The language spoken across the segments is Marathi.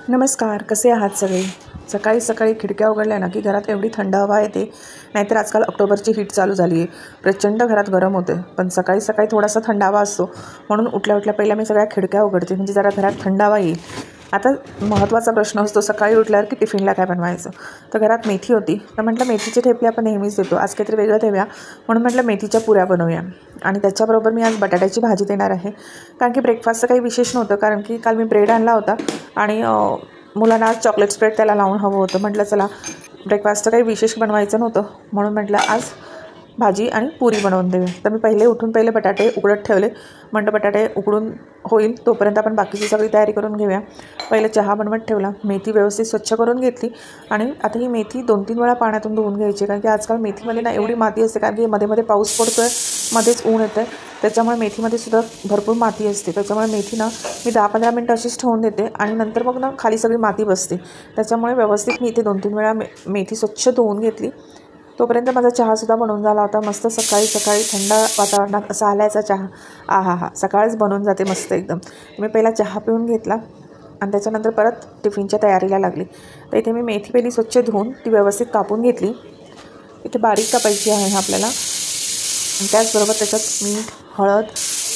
नमस्कार, कसे आहात सगळे? सकाळी सकाळी खिडक्या उघडल्या ना की घरात एवढी थंड हवा येते. नाहीतर आजकाल ऑक्टोबरची हीट चालू झाली आहे. प्रचंड घरात गरम होते, पण सकाळी सकाळी थोडासा थंडावा असतो. म्हणून उठल्या उठल्या पहिल्या मी सगळ्या खिडक्या उघडते, म्हणजे जरा घरात थंडावा येईल. आता महत्त्वाचा प्रश्न असतो सकाळी उठल्यावर की टिफिनला काय बनवायचं. तर घरात मेथी होती, तर म्हटलं मेथीचे ठेपले आपण नेहमीच देतो, आज काहीतरी वेगळं देऊया. म्हणून म्हटलं मेथीच्या पुऱ्या बनवूया. आणि त्याच्याबरोबर मी आज बटाट्याची भाजी देणार आहे. कारण की ब्रेकफास्टचं काही विशेष नव्हतं, कारण की काल मी ब्रेड आणला होता आणि मुलांना आज चॉकलेट स्प्रेड त्याला लावून हवं होतं. म्हटलं चला ब्रेकफास्टचं काही विशेष बनवायचं नव्हतं, म्हणून म्हटलं आज भाजी आणि पुरी बनवून देऊया. तर मी पहिले बटाटे उकडत ठेवले. म्हटलं बटाटे उकडून होईल तोपर्यंत आपण बाकीची सगळी तयारी करून घेऊया. पहिले चहा बनवत ठेवला, मेथी व्यवस्थित स्वच्छ करून घेतली आणि आता ही मेथी 2-3 वेळा पाण्यातून धुवून घ्यायची. कारण की आजकाल मेथीमध्ये ना एवढी माती असते, कारण की मध्ये मध्ये पाऊस पडतो आहे, मध्येच ऊन येतं आहे, त्याच्यामुळे मेथीमध्ये सुद्धा भरपूर माती असते. त्याच्यामुळे मेथी ना मी 10-15 मिनटं अशीच ठेवून देते आणि नंतर मग ना खाली सगळी माती बसते. त्याच्यामुळे व्यवस्थित मी इथे 2-3 वेळा मेथी स्वच्छ धुवून घेतली. तोपर्यंत माझा चहासुद्धा बनवून झाला होता. मस्त सकाळी सकाळी थंड वातावरणात असा आल्याचा चहा, हा सकाळीच बनवून जाते मस्त एकदम. मी पहिला चहा पिऊन घेतला आणि त्याच्यानंतर परत टिफिनच्या तयारीला लागली. तर इथे मी मेथी पहिली स्वच्छ धुवून ती व्यवस्थित कापून घेतली. इथे बारीक कापायची आहे आपल्याला. आणि त्याचबरोबर त्याच्यात मीठ, हळद,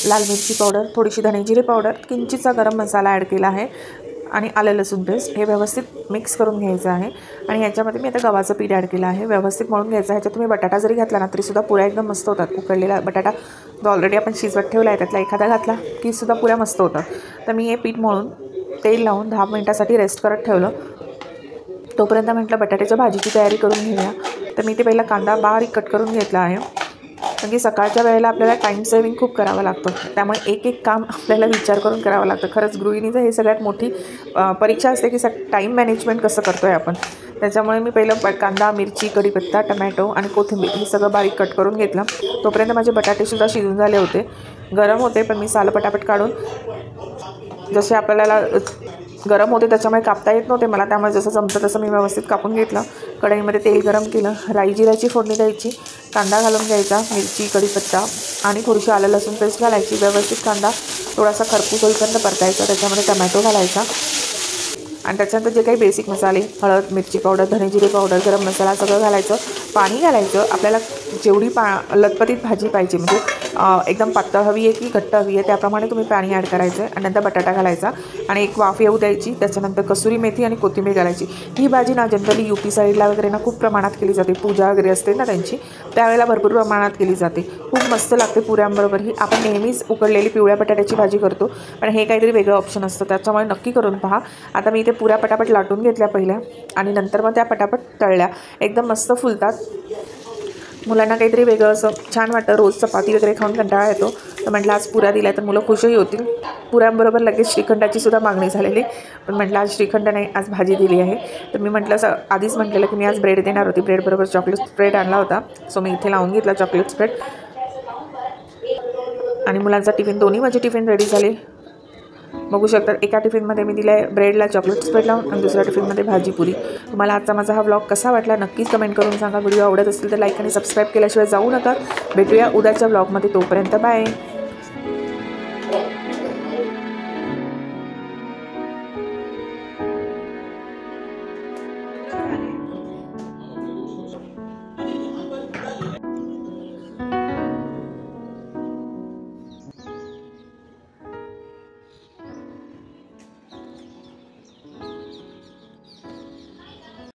लाल मिरची पावडर, थोडीशी धणेजिरे पावडर, किंचितचा गरम मसाला ॲड केला आहे आणि आलं लसूण पेस्ट हे व्यवस्थित मिक्स करून घ्यायचं आहे. आणि ह्याच्यामध्ये मी आता गव्हाचं पीठ ॲड केलं आहे, व्यवस्थित मळून घ्यायचं. ह्याच्यात तुम्ही बटाटा जरी घातला ना तरीसुद्धा पुऱ्या एकदम मस्त होतात. उकडलेला बटाटा जो ऑलरेडी आपण शिजवत ठेवला आहे त्यातला एखादा घातला की सुद्धा पुऱ्या मस्त होतात. तर मी हे पीठ मळून तेल लावून 10 मिनटासाठी रेस्ट करत ठेवलं. तोपर्यंत म्हटलं बटाट्याच्या भाजीची तयारी करून घेऊया. तर मी ते पहिला कांदा बारीक कट करून घेतला आहे. कारण की सकाळच्या वेळेला आपल्याला टाईम सेविंग खूप करावं लागतं, त्यामुळे एक एक काम आपल्याला विचार करून करावं लागतं. खरंच गृहिणीचं हे सगळ्यात मोठी परीक्षा असते की टाईम मॅनेजमेंट कसं करतो आहे आपण. त्याच्यामुळे मी पहिलं कांदा, मिरची, कढीपत्ता, टमॅटो आणि कोथिंबीर हे सगळं बारीक कट करून घेतलं. तोपर्यंत माझे बटाटेसुद्धा शिजून झाले होते, गरम होते, पण मी सालं पटापट काढून जसे आपल्याला गरम होते त्याच्यामुळे कापता येत नव्हते मला, त्यामुळे जसं जमतं तसं मी व्यवस्थित कापून घेतलं. कढईमध्ये तेल गरम केलं, राई जिऱ्याची फोडणी द्यायची, कांदा घालून घ्यायचा, मिरची, कढीपत्ता आणि थोडीशी आलं लसूण पेस्ट घालायची. व्यवस्थित कांदा थोडासा खरपूस होईपर्यंत परतायचा. त्याच्यामध्ये टमॅटो घालायचा आणि त्याच्यानंतर जे काही बेसिक मसाले, हळद, मिरची पावडर, धणेजिरे पावडर, गरम मसाला सगळं घालायचं. पाणी घालायचं. आपल्याला जेवढी लतपतीत भाजी पाहिजे, म्हणजे एकदम पातळ हवी आहे की घट्ट हवी आहे त्याप्रमाणे तुम्ही पाणी ॲड करायचं आहे. आणि नंतर बटाटा घालायचा आणि एक वाफ येऊ द्यायची. त्याच्यानंतर कसुरी मेथी आणि कोथिंबीर घालायची. ही भाजी ना जनरली UP साईडला वगैरे ना खूप प्रमाणात केली जाते. पूजा वगैरे असते ना त्यांची, त्यावेळेला भरपूर प्रमाणात केली जाते. खूप मस्त लागते पुऱ्यांबरोबर. ही आपण नेहमीच उकडलेली पिवळ्या बटाट्याची भाजी करतो, पण हे काहीतरी वेगळं ऑप्शन असतं, त्याच्यामुळे नक्की करून पहा. आता मी इथे पुऱ्या पटापट लाटून घेतल्या पहिल्या आणि नंतर मग त्या पटापट तळल्या. एकदम मस्त फुलतात. मुलांना काहीतरी वेगळं असं छान वाटतं. रोज चपाती वगैरे खाऊन कंटाळा येतो, तर म्हटलं आज पुऱ्या दिल्या तर मुलं खुशही होतील. पुऱ्यांबरोबर लगेच श्रीखंडाची सुद्धा मागणी झालेली, पण म्हटलं आज श्रीखंड नाही, आज भाजी दिली आहे. तर मी म्हटलं आधीच म्हटलेलं की मी आज ब्रेड देणार होती, ब्रेडबरोबर चॉकलेट स्प्रेड आणला होता, सो मी इथे लावून घेतला चॉकलेट स्प्रेड. आणि मुलांचा टिफिन, दोन्ही माझे टिफिन रेडी झाले. बघू शकता, एका टिफिनमध्ये मी दिलं आहे ब्रेडला चॉकलेट स्प्रेड लावून आणि दुसऱ्या टिफिनमध्ये भाजी पुरी. तुम्हाला आजचा माझा हा व्लॉग कसा वाटला नक्कीच कमेंट करून सांगा. व्हिडिओ आवडत असेल तर लाईक आणि सबस्क्राईब केल्याशिवाय जाऊ नका. भेटूया उद्याच्या व्लॉगमध्ये. तोपर्यंत बाय.